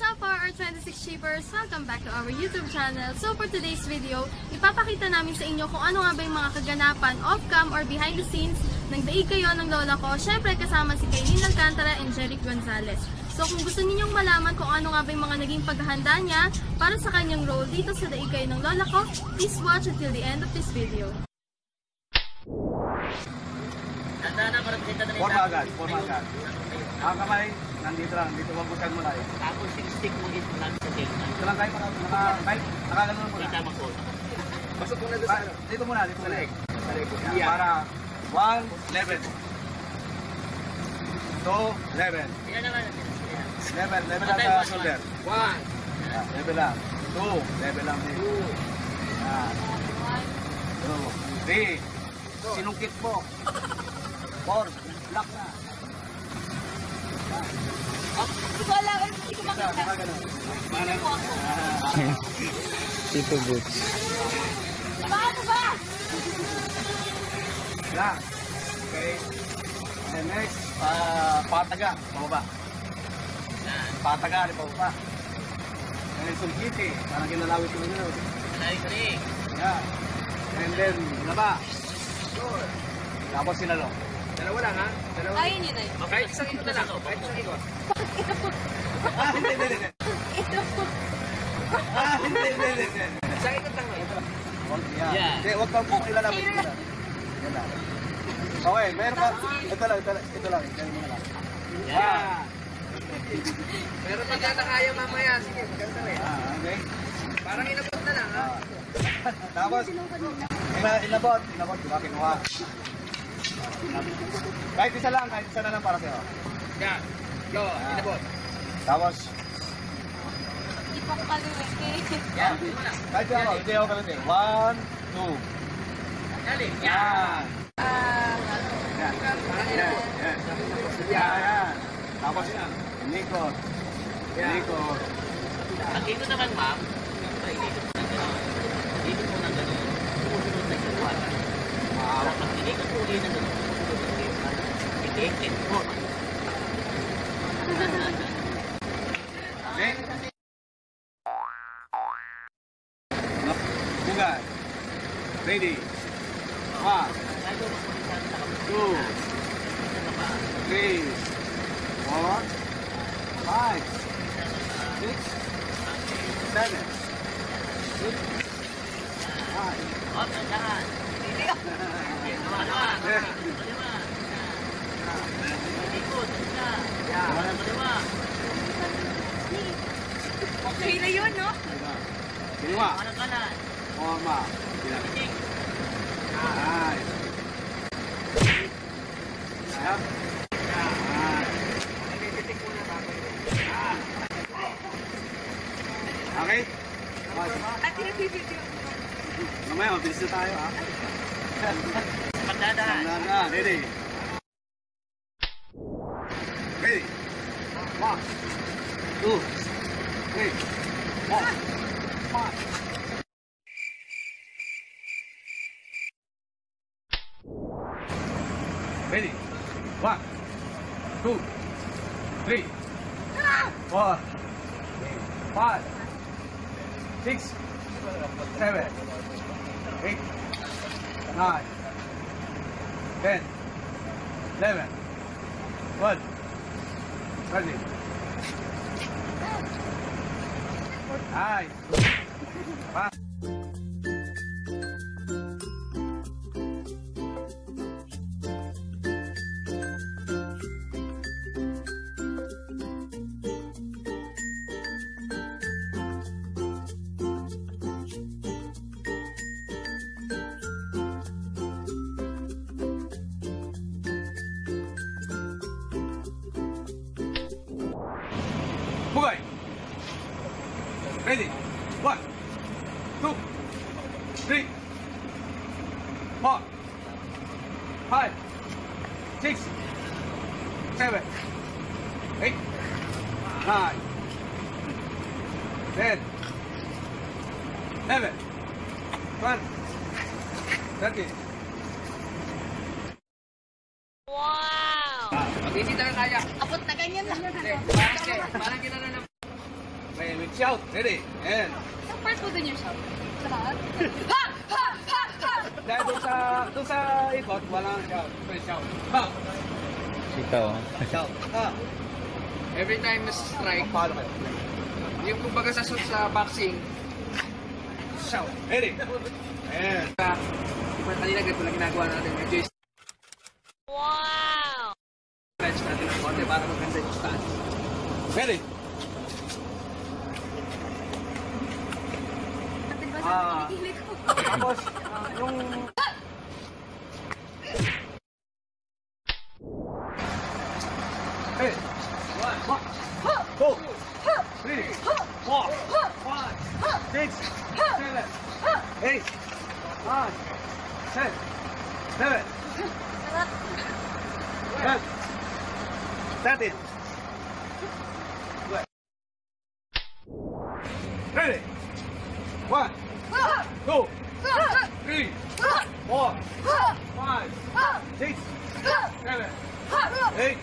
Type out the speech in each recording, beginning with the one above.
up for our 26 shippers? Welcome back to our YouTube channel. So for today's video, ipapakita namin sa inyo kung ano nga ba yung mga kaganapan off-cam or behind the scenes ng Daig Kayo ng lola ko. Syempre kasama si Kaylin Alcantara and Jeric Gonzalez. So kung gusto ninyong malaman kung ano nga ba yung mga naging paghahanda niya para sa kanyang role dito sa Daig Kayo ng lola ko, please watch until the end of this video. Forma agad, forma agad. Ang kamay, nandito lang, dito mabusan mo na eh. Tapos yung stick mo ito lang sa tape na. Ito lang kahit nakagano mo na. Kita mo po. Pasok mo na doon sa ano? Dito muna, dito muna. Yeah. Para 1, 11. 2, 11. Yan naman. Level lang sa shoulder. 1. Level lang. 2, level lang din. 2, 3. Sinungkit mo. 4, lock na. Wala, hindi ko makita. Tito Boots. Paano ba? Lang. Okay. And next, pataga. Pababa. Pataga, di pababa. And then sulkiti. Parang ginalawit mo nyo. Kalik. Yeah. And then, laba. Tapos sinalo. Dalawa lang ha? Dalawa. Ayun yun ay. Kahit isang ikot na lang. Kahit isang ikot. Hindi. Hindi. Isang ikot lang. Yeah. Hindi, huwag kang kung ilan namin. Yan lang. Okay, meron pa. Ito lang. Ito mo na lang. Yeah. Meron pa gata kaya mamaya. Sige, maganda rin. Okay. Parang inabot na lang ha? Tapos, inabot. Diba, kinuha. Kahit isa na lang para sa'yo. Yeah. Go, inabot. Tapos, Hindi pa ko kaliwin eh. Yeah. kahit siya ako, hindi ako kalunti. 1, 2. Dali. Yan. Yan. Parang inabot. Yan. Tapos, inikot. Ang dito naman ma'am, ay dito mo na gano'n. Dito mo na gano'n. Sumunod na yung water. Dapat inikot mo ulit na gano'n. Sumunod na yung water. Inikot mo. Okay? Bugay. Ready. 1, 2, 3, 4, 5, 6, 7, 8, 9. O, tandahan. Kaliwa. Ikot. Kaliwa. Okay na yun, no? Kaliwa. Kanan. Forma. Itik. Nice. Yep. Okay? At pinag-video. Mamaya, mabilis na tayo ha. Pagdadahan. Ready? Ready? 1, 2, 3, 4, 5. Ready? 1, 2, 3, 4, 5, 6, 7, 8, 9, 10, 11, 12, 13. Nice. Bugay. Ready? 1, 2, 3, 4, 5, 6, 7, 8, 9, 10, 11, 12, 13. Wow! Mag-isita na kaya. Abot na ganyan lang. Parang gano'n na shout. Ready? And Sa part mo dun yung shout. Sa lahat? Ha! Ha! Ha! Ha! dahil doon sa ikot, walang shout. So, shout. Ha! Ikaw. Shout. Ha! Every time na strike, Palo kayo. yung kumbaga sa boxing, Shout. Ready? And diba kanina ganito lang ginagawa natin, medyo stretch natin ng konti para maganda yung stance. ready? Ah, tapos, yung... Hey! One, two, three, four, five, six, seven, eight, nine, 10, 11, 12, 13. Ready? One, two, three, four, five, six, seven, eight,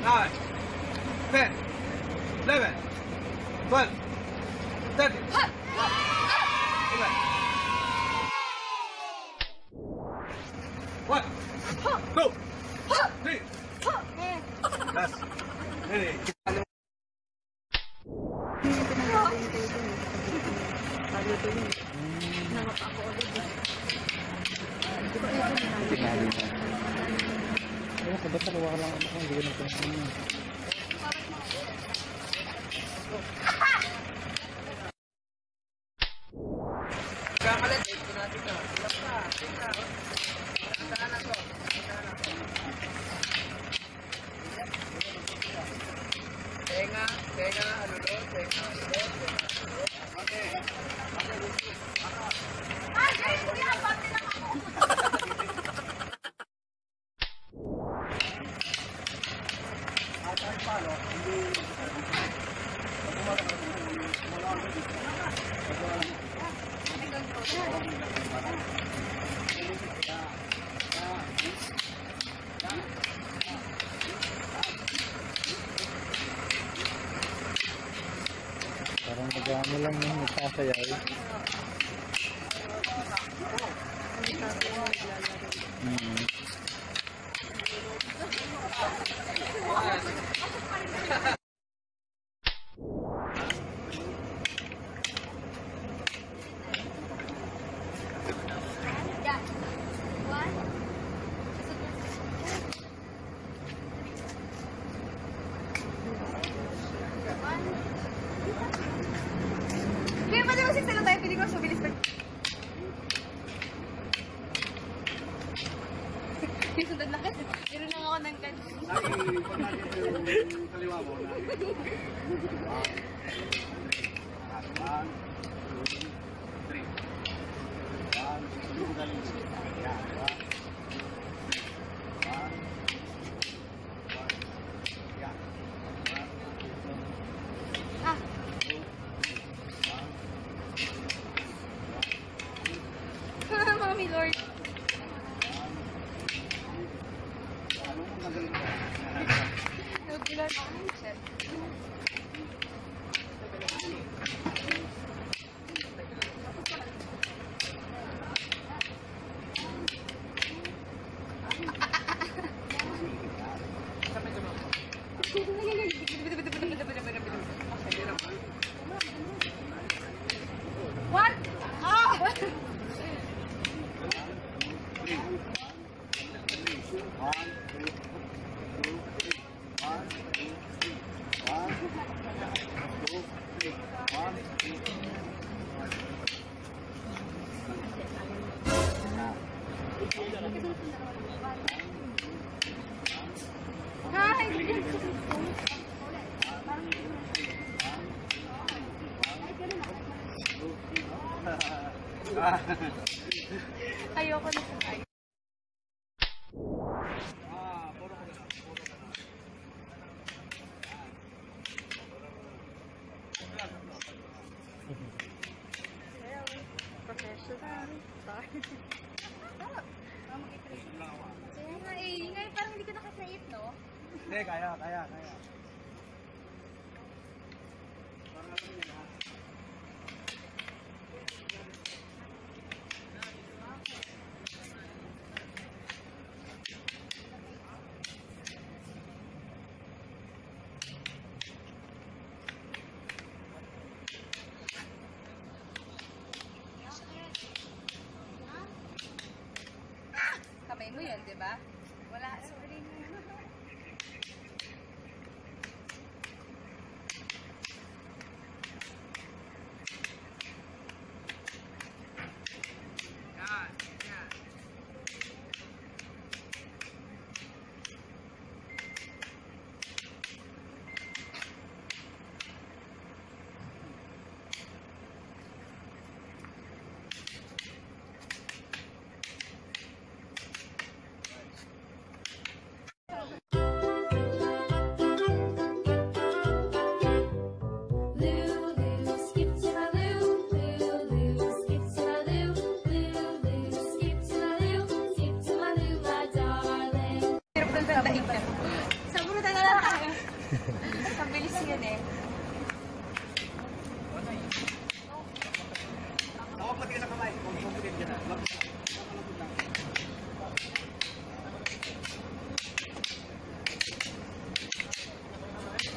nine, 10, 11, 12, 13. One, two, three. Last. Ready? Tinali ka. Ewan ko, ba't nakuha ka lang ako? Hindi ko nagpapalala. kakalat, ito natin na. Ilang pa, tingnan. Saan na to? Tenga, ano to? Tenga, Okay. Ay, guys, hindi ka pati na ako. Parang nag-ano lang yung nagsasayaw. Yeah. One. Kaya pwede mo sigsalo tayo, pili ko siya, bilis pa. Sundan na kasi. Meron lang ako ng ganun. Ay, pag natin yung kaliwa mo. One, two, three. One, two, three. Yeah, one. One. Yeah. Ah. Mami Lord. Nagulat ako ng chat. What? Ah! Ayoko na sa tayo. Professional. Sorry. Kaya nga eh, yun nga eh, parang hindi ko nakasait, no? Hindi, kaya. Parang Kamay mo yun, di ba? Wala, sorry. Yan, yan. Lulu, skip to the loo. Lulu, skip to the loo. Lulu, skip to the loo. Skip to my loo, my darling. Hirap ng tandain ka. Sabunutan na lang tayo. Kabilis yun eh. Huwag matigas ang kamay. Huwag matigas ka na.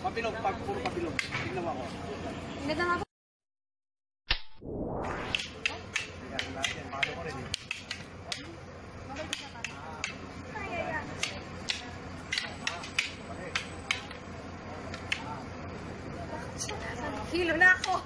Pabilog, puro pabilog. Tignan mo ako. Ganda nga po. Tignan natin, paano ko rin eh. Hilo na ako.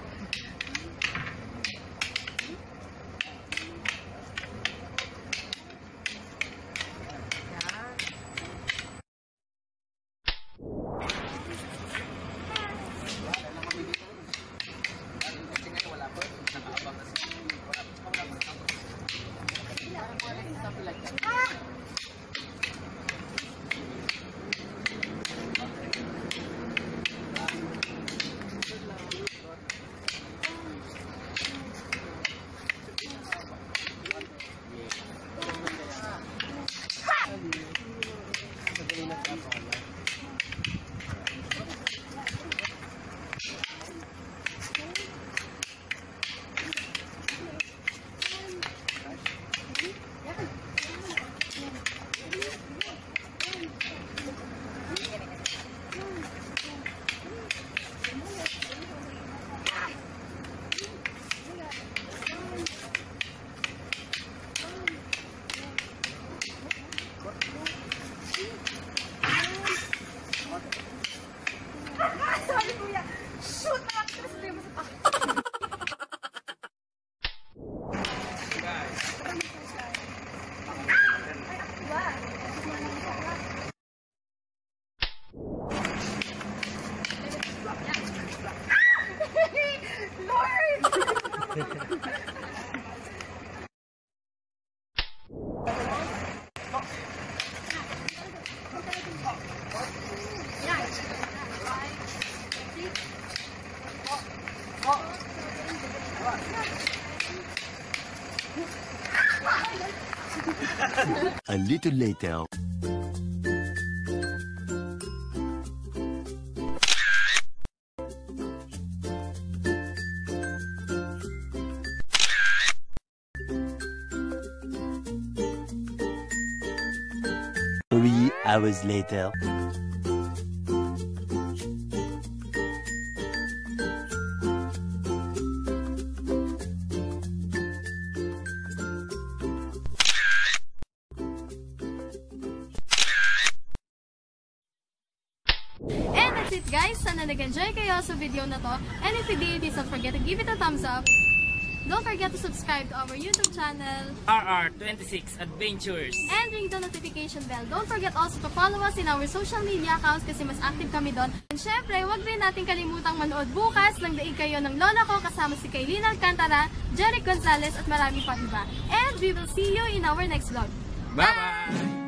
Kasi ngayon wala po. Nakaabang kasi. Wala po. Sabi kuya, shoot na lang. Tapos sabi mo sa pa. A little later. Three hours later. And that's it guys! Sana nag-enjoy kayo sa video na to. And if you did, please don't forget to give it a thumbs up. Don't forget to subscribe to our YouTube channel. RR26 Adventures. And ring the notification bell. Don't forget also to follow us in our social media accounts kasi mas active kami doon. And syempre, huwag rin natin kalimutang manood bukas ng Daig Kayo ng Lola Ko kasama si Kaylin Alcantara, Jeric Gonzalez at marami pang iba. And we will see you in our next vlog. Bye-bye!